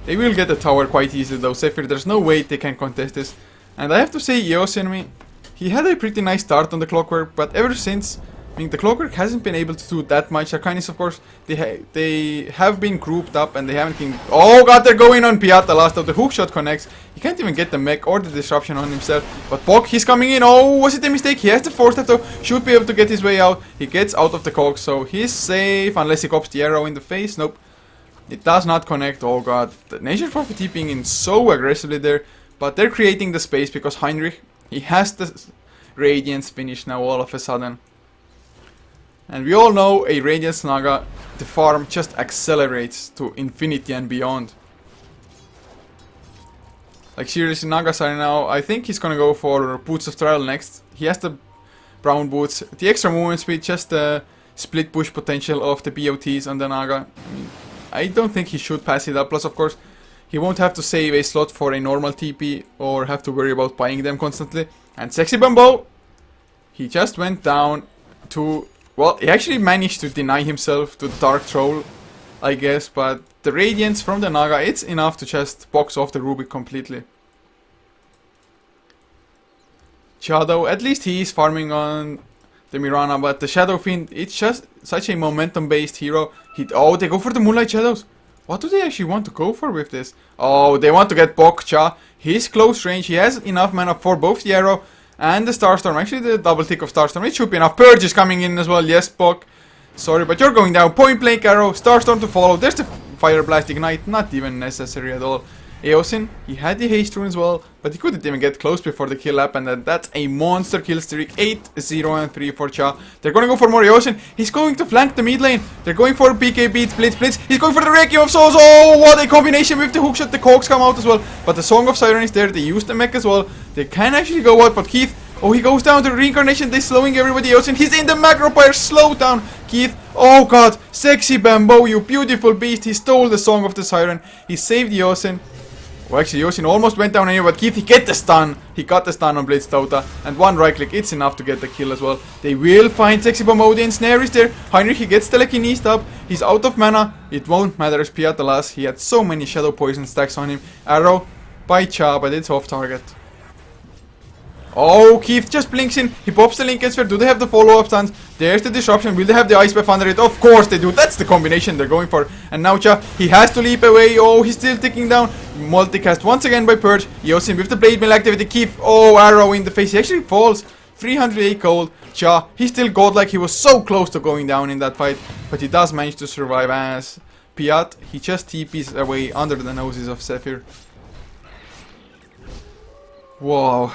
They will get the tower quite easily though. Zephyr, there's no way they can contest this. And I have to say, Yosemite, he had a pretty nice start on the Clockwork, but ever since, I mean, the Clockwork hasn't been able to do that much. Arcanys, of course, they have been grouped up and they haven't been... Oh god, they're going on Piata last of the hookshot connects. He can't even get the mech or the disruption on himself. But Bok, he's coming in. Oh, was it a mistake? He has the force step though. Should be able to get his way out. He gets out of the cog, so he's safe unless he cops the arrow in the face. Nope. It does not connect. Oh god. The Nature's Prophet TPing in so aggressively there. But they're creating the space because Heinrich, he has the Radiance finish now all of a sudden. And we all know a Radiance Naga, the farm just accelerates to infinity and beyond. Like seriously, Naga's right now, I think he's gonna go for Boots of Trial next. He has the brown boots, the extra movement speed, just the split push potential of the BOTs on the Naga. I don't think he should pass it up. Plus, of course, he won't have to save a slot for a normal TP or have to worry about buying them constantly. And Sexy Bambo, he just went down to... Well, he actually managed to deny himself to the Dark Troll, I guess. But the Radiance from the Naga, it's enough to just box off the Rubik completely. Shadow, at least he is farming on the Mirana, but the Shadow Fiend, it's just such a momentum-based hero. Oh, they go for the Moonlight Shadows. What do they actually want to go for with this? Oh, they want to get Bokcha. He's close range. He has enough mana for both the arrow and the Starstorm. Actually, the double tick of Starstorm. It should be enough. Purge is coming in as well. Yes, Bok. Sorry, but you're going down. Point blank arrow. Starstorm to follow. There's the Fire Blast Ignite. Not even necessary at all. Eosin, he had the haste rune as well, but he couldn't even get close before the kill happened, and that's a monster kill streak. 8-0-3 for Cha. They're gonna go for more Eosin. He's going to flank the mid lane. They're going for BKB, Blitz. He's going for the Requiem of Souls. Oh, what a combination with the hookshot. The cogs come out as well, but the Song of Siren is there. They use the mech as well. They can actually go out, but Keith, oh, he goes down to the Reincarnation. They're slowing everybody else, and he's in the Macro Fire. Slow down, Keith. Oh god, Sexy Bambo, you beautiful beast. He stole the Song of the Siren. He saved Yosin. Well, actually, Yosin almost went down anyway, but Keith, he get the stun. He got the stun on joinDOTA, and one right click, it's enough to get the kill as well. They will find Sexy Bambo. The ensnare is there. Heinrich, he gets telekinesed up. He's out of mana. It won't matter as Piata last. He had so many Shadow Poison stacks on him. Arrow by Cha, but it's off target. Oh, Keith just blinks in. He pops the Lincoln Sphere. Do they have the follow-up stuns? There's the disruption. Will they have the Ice Buff under it? Of course they do. That's the combination they're going for. And now Cha, he has to leap away. Oh, he's still ticking down. Multicast once again by Purge. Yosin with the Blade Mail activity. Keith, oh, arrow in the face. He actually falls. 308 gold. Cha, he's still godlike. He was so close to going down in that fight. But he does manage to survive as Piat. He just TPs away under the noses of Zephyr. Wow.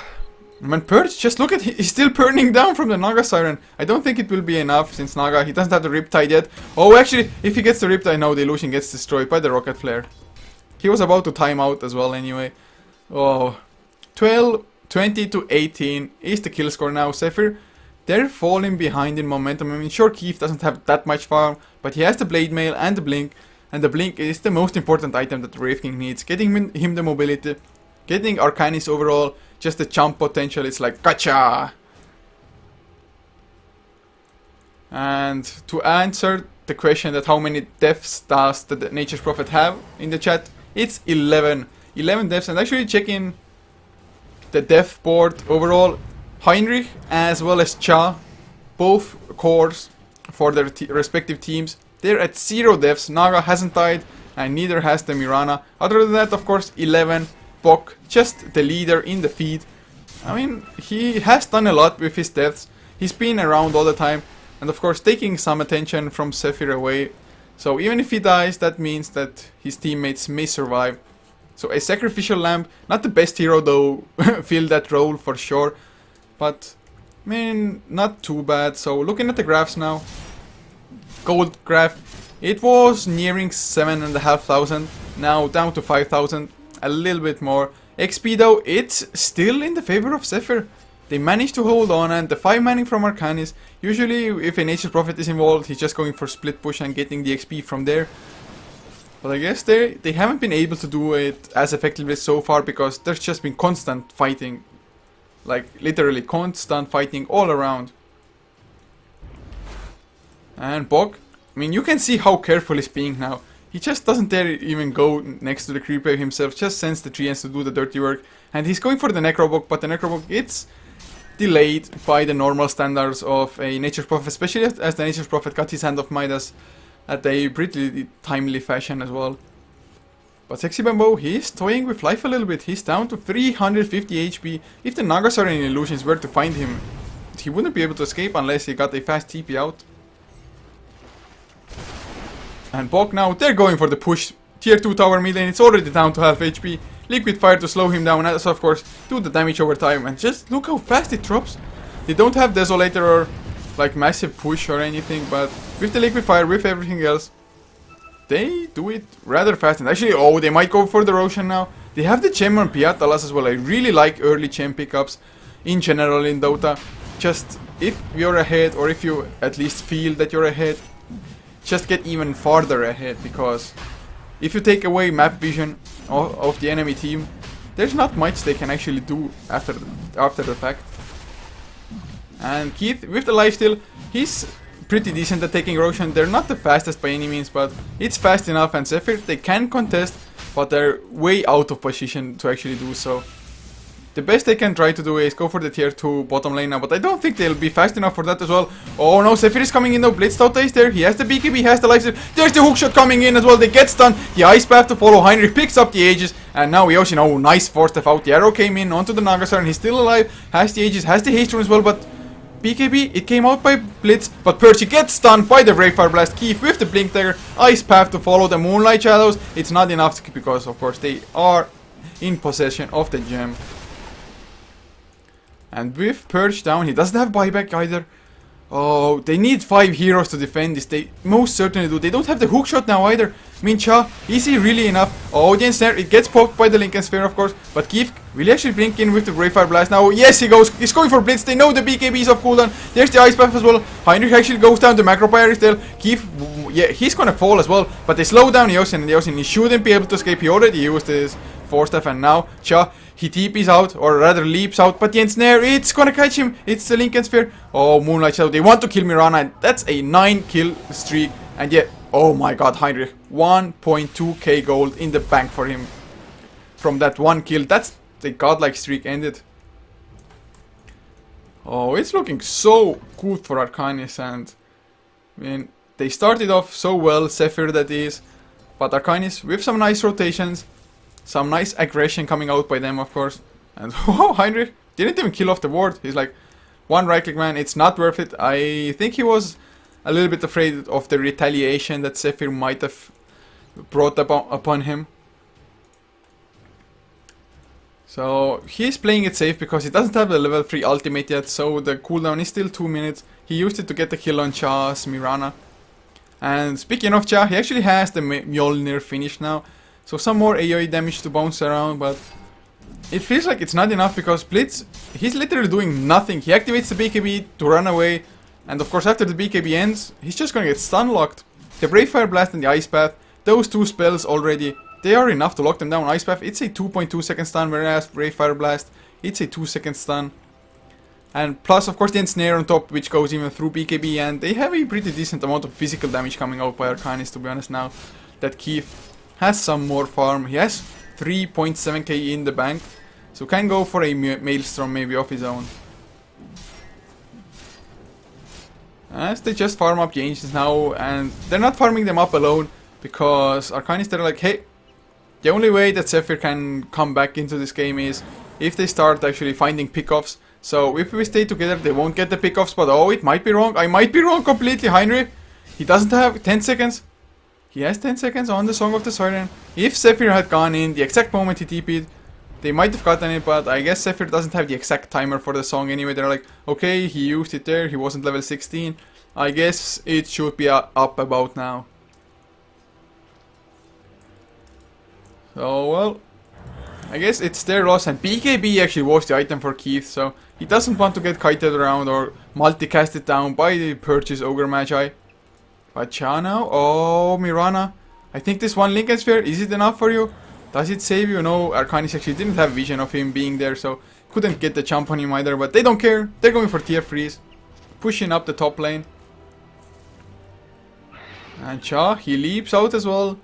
Man, Purge, just look at, he's still burning down from the Naga Siren. I don't think it will be enough since Naga, he doesn't have the Riptide yet. Oh, actually, if he gets the Riptide, no, the illusion gets destroyed by the Rocket Flare. He was about to time out as well anyway. Oh, 20 to 18 is the kill score now. Zephyr, they're falling behind in momentum. I mean, sure, Keith doesn't have that much farm, but he has the Blade Mail and the Blink. And the Blink is the most important item that the Wraith King needs. Getting him the mobility, getting Arcanys overall, just the jump potential, it's like gotcha! And to answer the question that how many deaths does the Nature's Prophet have in the chat, it's 11. 11 deaths, and actually checking the death board overall, Heinrich as well as Cha, both cores for their respective teams, they're at 0 deaths. Naga hasn't died, and neither has the Mirana. Other than that, of course, 11. Bok, just the leader in the feed. I mean, he has done a lot with his deaths. He's been around all the time. And of course, taking some attention from Zephyr away. So even if he dies, that means that his teammates may survive. So a Sacrificial Lamb, not the best hero though, fill that role for sure. But I mean, not too bad. So looking at the graphs now, gold graph, it was nearing 7,500, now down to 5,000, a little bit more. XP though, it's still in the favor of Zephyr. They managed to hold on, and the 5 manning from Arcanys, usually if a Nature's Prophet is involved, he's just going for split push and getting the XP from there. But I guess they haven't been able to do it as effectively so far because there's just been constant fighting. Like, literally constant fighting all around. And Bog, I mean, you can see how careful he's being now. He just doesn't dare even go next to the creep wave himself, just sends the treants to do the dirty work. And he's going for the Necrobog, but the Necrobog, it's delayed by the normal standards of a Nature's Prophet, especially as the Nature's Prophet got his hand off Midas at a pretty timely fashion as well. But Sexy Bamboo, he's toying with life a little bit. He's down to 350 HP. If the Nagasarian illusions were to find him, he wouldn't be able to escape unless he got a fast TP out. And Bog now, they're going for the push. Tier 2 tower mid lane, it's already down to half HP. Liquid Fire to slow him down, as of course, do the damage over time. And just look how fast it drops. They don't have Desolator or like massive push or anything, but with the Liquid Fire, with everything else, they do it rather fast. And actually, oh, they might go for the Roshan now. They have the Gem on Piatalas as well. I really like early Gem pickups in general in Dota. Just if you're ahead, or if you at least feel that you're ahead, just get even farther ahead, because if you take away map vision of the enemy team, there's not much they can actually do after the fact. And Keith, with the lifesteal, he's pretty decent at taking Roshan. They're not the fastest by any means, but it's fast enough. And Zephyr, they can contest, but they're way out of position to actually do so. The best they can try to do is go for the tier 2 bottom lane now, but I don't think they'll be fast enough for that as well. Oh no, Zephyr is coming in though. JoinDOTA is there. He has the BKB, he has the lifesteal. There's the hookshot coming in as well. They get stunned. The Ice Path to follow. Heinrich picks up the Aegis, and now Yoshi, oh, nice force step out. The arrow came in onto the Nagasar, and he's still alive. Has the Aegis, has the haste rune as well, but BKB, it came out by Blitz, but Percy gets stunned by the Wravefire Blast. Keith with the Blink Dagger. Ice Path to follow the Moonlight Shadows. It's not enough because, of course, they are in possession of the gem. And with Purge down, he doesn't have buyback either. Oh, they need 5 heroes to defend this. They most certainly do. They don't have the hookshot now either. Mincha, is he really enough? Oh, the ensnare, it gets poked by the Lincoln Sphere, of course. But Keith will he actually blink in with the Wravefire Blast now? Yes, he goes. He's going for Blitz. They know the BKB is off cooldown. There's the Ice Path as well. Heinrich actually goes down. The Macro Pyre is there. Keith, yeah, he's gonna fall as well. But they slow down Yosin, and Yosin, he shouldn't be able to escape. He already used his Force Staff, and now Cha, he TPs out, or rather leaps out, but the ensnare, it's gonna catch him. It's the Lincoln Sphere. Oh, Moonlight Shadow, they want to kill Mirana, and that's a 9 kill streak. And yet, oh my god, Heinrich, 1.2k gold in the bank for him from that 1 kill. That's the godlike streak ended. Oh, it's looking so good for Arcanys, and I mean, they started off so well, Zephyr that is, but Arcanys with some nice rotations, some nice aggression coming out by them, of course. And oh, Heinrich didn't even kill off the ward. He's like, one right click, man, it's not worth it. I think he was a little bit afraid of the retaliation that Zephyr might have brought upon him. So he's playing it safe because he doesn't have the level 3 ultimate yet, so the cooldown is still 2 minutes. He used it to get the kill on Cha's Mirana. And speaking of Cha, he actually has the Mjolnir finish now. So some more AoE damage to bounce around, but it feels like it's not enough because Blitz, he's literally doing nothing. He activates the BKB to run away, and of course after the BKB ends, he's just gonna get stun locked. The Wravefire Blast and the Ice Path, those 2 spells already, they are enough to lock them down. Ice Path, it's a 2.2 second stun, whereas Wravefire Blast, it's a 2 second stun. And plus of course the ensnare on top, which goes even through BKB, and they have a pretty decent amount of physical damage coming out by Arcanys, to be honest, now that Keith has some more farm. He has 3.7k in the bank, so can go for a Maelstrom maybe of his own. As they just farm up the Ancients now, and they're not farming them up alone, because Arcanys, they're like, hey, the only way that Zephyr can come back into this game is if they start actually finding pickoffs. So if we stay together, they won't get the pickoffs, but oh, it might be wrong. I might be wrong completely. Heinrich, he doesn't have 10 seconds. He has 10 seconds on the Song of the Siren. If Zephyr had gone in the exact moment he TP'd, They might have gotten it, but I guess Zephyr doesn't have the exact timer for the song anyway. They're like, okay, he used it there, he wasn't level 16. I guess it should be up about now. So, well, I guess it's their loss, and BKB actually was the item for Keith, so he doesn't want to get kited around or multicasted down by the Purchase Ogre Magi. But Cha now, oh, Mirana, I think this one Lincoln Sphere, is it enough for you? Does it save you? No, Arcanys actually didn't have vision of him being there, so couldn't get the jump on him either, but they don't care. They're going for tier freeze, pushing up the top lane. And Cha, he leaps out as well.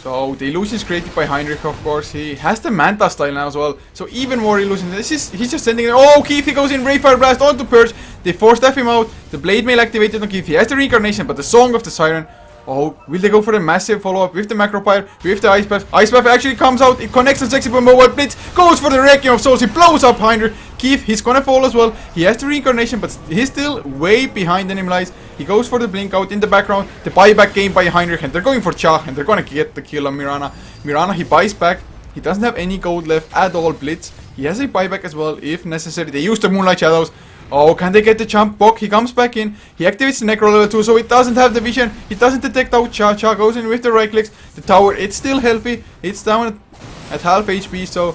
So the illusions created by Heinrich, of course, he has the Manta style now as well. So even more illusions. He's just sending it. Oh, Keith, he goes in, Ray Fire Blast onto Purge. They force staff him out. The Blade Mail activated on Keith. He has the Reincarnation, but the Song of the Siren. Oh, will they go for the massive follow-up with the Macropyre, with the Ice Path? Ice Path actually comes out, it connects on Sexy Bomb, but Blitz goes for the Requiem of Souls, he blows up Heinrich. Keith, he's gonna fall as well, he has the Reincarnation, but he's still way behind Enemy Lies. He goes for the Blink out in the background, the buyback game by Heinrich, and they're going for Cha, and they're gonna get the kill on Mirana. Mirana, he buys back, he doesn't have any gold left at all, Blitz. He has a buyback as well, if necessary. They use the Moonlight Shadows. Oh, can they get the jump? Bok, he comes back in. He activates the Necro level 2, so it doesn't have the vision. He doesn't detect out Cha. Cha goes in with the right clicks. The tower, it's still healthy. It's down at half HP, so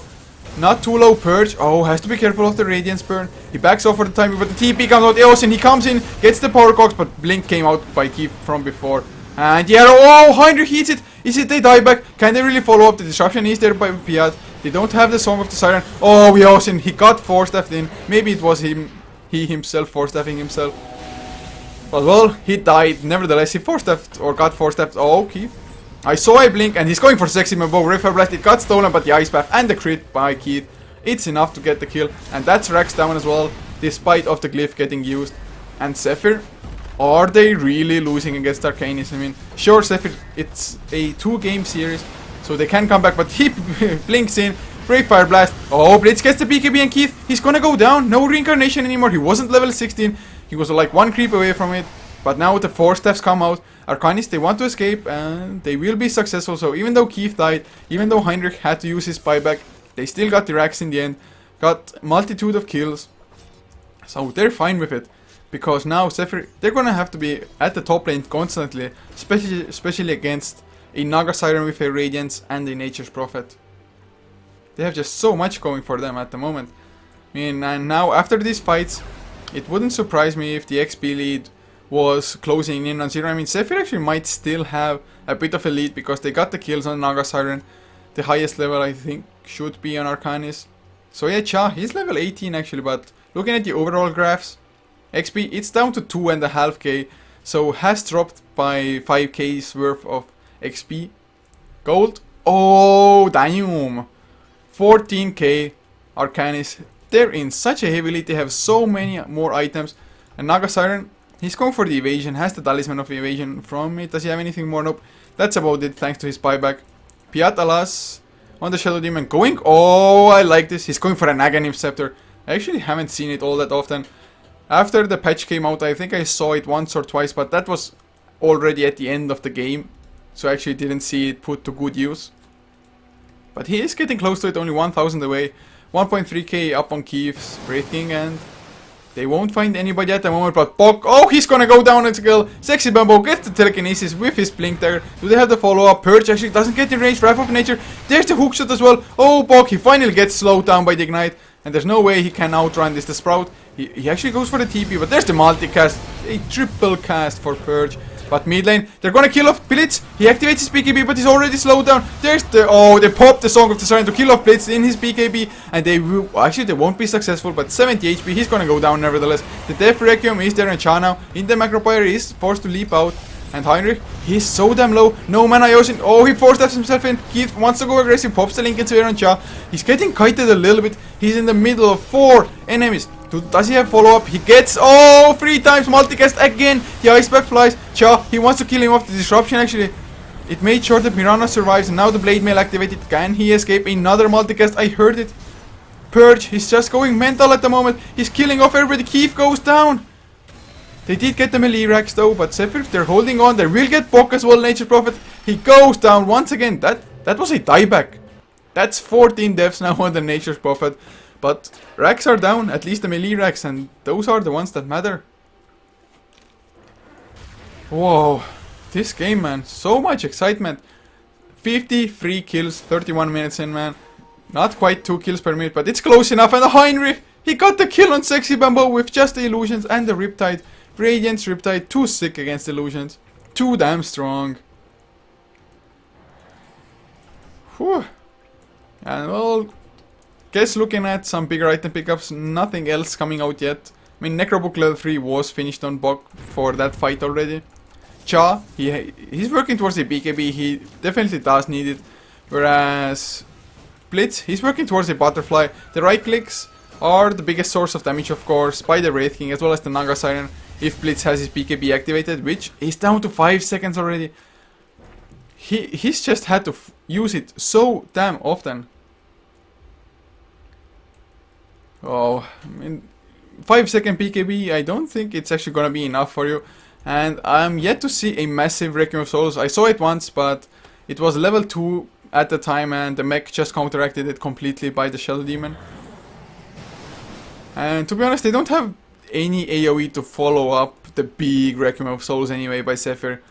not too low. Purge. Oh, has to be careful of the Radiance Burn. He backs off for the time, but the TP comes out. Eosin, he comes in, gets the Power Cox, but Blink came out by Keith from before. And yeah, oh, Heinrich heats it. Is it they die back? Can they really follow up? The disruption is there by Piat. They don't have the Song of the Siren. Oh, Eosin, he got force-staffed in. Maybe it was him. He himself force-staffing himself. But well, he died. Nevertheless, he force-staffed or got force-staffed. Oh, Keith. I saw a blink and he's going for Sexy Mabo. River Blast, it got stolen, but the Ice Path and the crit by Keith. It's enough to get the kill. And that's Rax down as well, despite of the glyph getting used. And Zephyr, are they really losing against Arcanys? I mean, sure, Zephyr, it's a 2-game series, so they can come back, but he blinks in. Brave Fire Blast. Oh, Blitz gets the BKB and Keith. He's gonna go down. No Reincarnation anymore. He wasn't level 16. He was like 1 creep away from it. But now the 4 staffs come out. Arcanys, they want to escape and they will be successful. So even though Keith died, even though Heinrich had to use his buyback, they still got the racks in the end. Got multitude of kills. So they're fine with it. Because now Zephyr, they're gonna have to be at the top lane constantly. Especially against a Naga Siren with a Radiance and a Nature's Prophet. They have just so much going for them at the moment. I mean, and now after these fights, it wouldn't surprise me if the XP lead was closing in on 0. I mean, Zephyr actually might still have a bit of a lead because they got the kills on Naga Siren. The highest level, I think, should be on Arcanys. So yeah, Cha, he's level 18 actually, but looking at the overall graphs, XP, it's down to 2.5k, so has dropped by 5k's worth of XP. Gold, oh, damn. 14k. Arcanys, they're in such a heavy lead, they have so many more items. And Naga Siren, he's going for the evasion, has the Talisman of Evasion from it. Does he have anything more? Nope. That's about it, thanks to his buyback. Piat, alas, on the Shadow Demon going, oh, I like this. He's going for an Aghanim Scepter. I actually haven't seen it all that often. After the patch came out, I think I saw it once or twice, but that was already at the end of the game. So I actually didn't see it put to good use. But he is getting close to it, only 1000 away. 1.3k up on Keith's Breaking, and they won't find anybody at the moment. But Bok, oh, he's gonna go down and kill. Sexy Bambo gets the telekinesis with his blink there. Do they have the follow-up? Purge actually doesn't get in range. Wrath of Nature. There's the hookshot as well. Oh, Bok, he finally gets slowed down by the Ignite. And there's no way he can outrun this. The Sprout, he actually goes for the TP, but there's the multicast. A triple cast for Purge. But mid lane, they're gonna kill off Blitz. He activates his BKB, but he's already slowed down. There's the, oh, they popped the Song of the Siren to kill off Blitz in his BKB, and they will, actually they won't be successful, but 70 HP, he's gonna go down nevertheless. The Death Requiem is there, and Cha now in the Macropyre is forced to leap out. And Heinrich, he's so damn low. No mana Yosin. Oh, he force-steps himself in. Keith wants to go aggressive, pops the Lincoln Sphere on Cha. He's getting kited a little bit. He's in the middle of 4 enemies. Does he have follow-up? He gets, oh, 3 times multicast again. The Ice Pack flies. Cha, he wants to kill him off. The disruption actually, it made sure that Mirana survives. And now the Blade Mail activated. Can he escape another multicast? I heard it. Purge, he's just going mental at the moment. He's killing off everybody. Keith goes down. They did get the melee racks though, but Zephyr, they're holding on. They will get Bok as well, Nature's Prophet. He goes down once again. That was a dieback. That's 14 deaths now on the Nature's Prophet. But racks are down, at least the melee racks, and those are the ones that matter. Whoa, this game, man, so much excitement. 53 kills, 31 minutes in, man. Not quite 2 kills per minute, but it's close enough. And Heinrich, he got the kill on Sexy Bamboo with just the illusions and the Riptide. Radiant's Riptide, too sick against illusions. Too damn strong. Whew. And well, guess looking at some bigger item pickups, nothing else coming out yet. I mean, Necrobook level 3 was finished on Bok for that fight already. Cha, he's working towards the BKB, he definitely does need it. Whereas Blitz, he's working towards the Butterfly. The right clicks are the biggest source of damage, of course, by the Wraith King as well as the Naga Siren. If Blitz has his BKB activated, which is down to 5 seconds already. He's just had to use it so damn often. Oh, I mean, 5-second BKB, I don't think it's actually gonna be enough for you. And I'm yet to see a massive Requiem of Souls. I saw it once, but it was level 2 at the time, and the mech just counteracted it completely by the Shell Demon. And to be honest, they don't have any AoE to follow up the big Requiem of Souls anyway by Zephyr.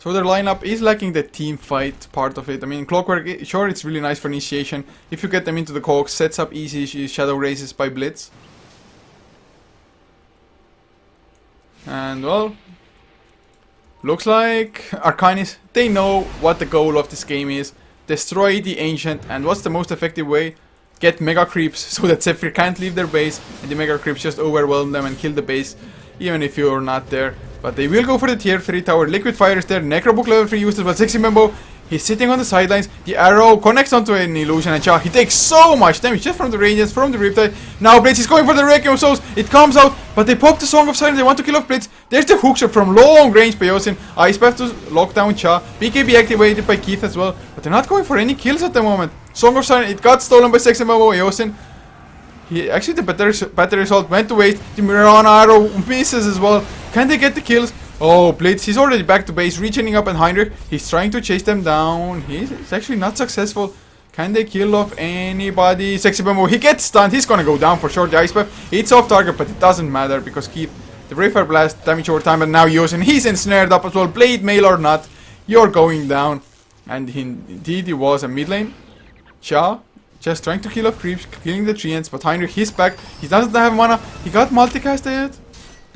So their lineup is lacking the team fight part of it. I mean, Clockwork, sure, it's really nice for initiation. If you get them into the cogs, sets up easy shadow races by Blitz. And well, looks like Arcanys, they know what the goal of this game is. Destroy the Ancient, and what's the most effective way? Get Mega Creeps so that Zephyr can't leave their base, and the Mega Creeps just overwhelm them and kill the base, even if you're not there. But they will go for the tier 3 tower. Liquid Fire is there, Necrobook level 3 uses, but Sexy Bamboo, he's sitting on the sidelines. The arrow connects onto an illusion, and Cha, he takes so much damage just from the radiance, from the Riptide. Now Blitz is going for the Requiem of Souls. It comes out, but they pop the Song of Silence. They want to kill off Blitz. There's the hookshot from long range by Yosin. Ice Path to lock down Cha. BKB activated by Keith as well, but they're not going for any kills at the moment. Song of Silence, it got stolen by Sexy Bamboo. Yosin, actually the battery assault went to waste. The Mirana arrow misses as well. Can they get the kills? Oh, Blitz, he's already back to base, reaching up, and Heinrich, he's trying to chase them down. He's actually not successful. Can they kill off anybody? Sexy Bamboo, he gets stunned. He's gonna go down for sure. The Ice Path, it's off target, but it doesn't matter because Keith, the Brave Blast, damage over time, and now Yosin, he's ensnared up as well. Blade Mail or not, you're going down. And indeed, he was a mid lane. Cha, just trying to kill off creeps, killing the treants, but Heinrich, he's back. He doesn't have mana. He got multicasted.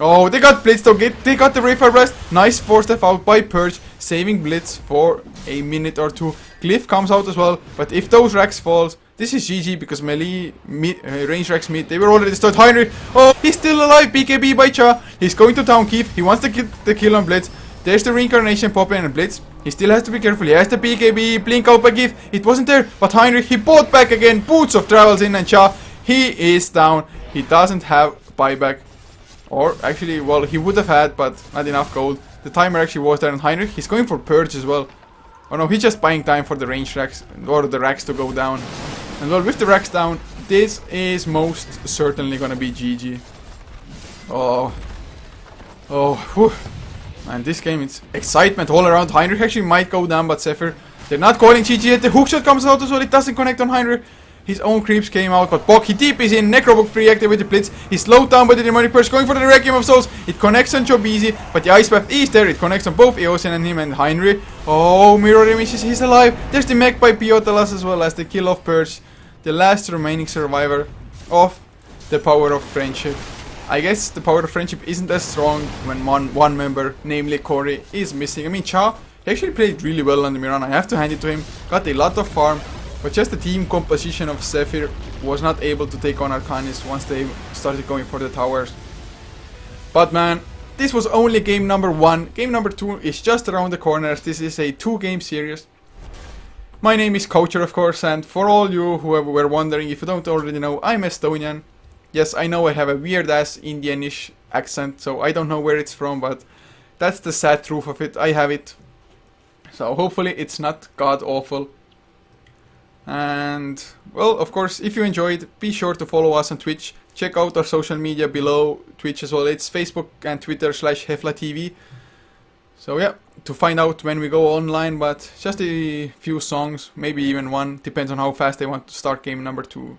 Oh, they got Blitz though. They got the Brave Blast. Nice 4-step out by Purge, saving Blitz for a minute or two. Glyph comes out as well, but if those racks falls, this is GG because melee range racks mid. They were already destroyed. Heinrich, oh, he's still alive. BKB by Cha. He's going to town Keith. He wants to get the kill on Blitz. There's the reincarnation popping and Blitz. He still has to be careful. He has the BKB. Blink out by Keith. It wasn't there, but Heinrich, he bought back again. Boots of Travels in, and Cha, he is down. He doesn't have buyback. Or actually, well, he would have had, but not enough gold. The timer actually was there, and Heinrich, he's going for Purge as well. Oh no, he's just buying time for the range racks, or the racks to go down. And well, with the racks down, this is most certainly gonna be GG. Oh. Oh, whew. Man, this game, it's excitement all around. Heinrich actually might go down, but Zephyr, they're not calling GG yet. The hookshot comes out as well, it doesn't connect on Heinrich. His own creeps came out, but Bok, he deep is in. Necrobook free activated Blitz. He's slowed down by the Demonic Purge, going for the Requiem of Souls. It connects on Chobizi, but the Ice Path is there. It connects on both Eosin and him and Heinrich. Oh, mirror images, he's alive. There's the mech by Piotalas as well as the kill of Purge, the last remaining survivor of the power of friendship. I guess the power of friendship isn't as strong when one member, namely Corey, is missing. I mean, Cha, he actually played really well on the Mirana. I have to hand it to him. Got a lot of farm. But just the team composition of Zephyr was not able to take on Arcanys once they started going for the towers. But man, this was only game number 1. Game number 2 is just around the corner. This is a 2-game series. My name is Coacher, of course, and for all you who were wondering, if you don't already know, I'm Estonian. Yes, I know I have a weird-ass Indianish accent, so I don't know where it's from, but that's the sad truth of it. I have it. So hopefully it's not god-awful. And, well, of course, if you enjoyed, be sure to follow us on Twitch. Check out our social media below Twitch as well. It's Facebook and Twitter /HeflaTV. So yeah, to find out when we go online, but just a few songs, maybe even one, depends on how fast they want to start game number 2.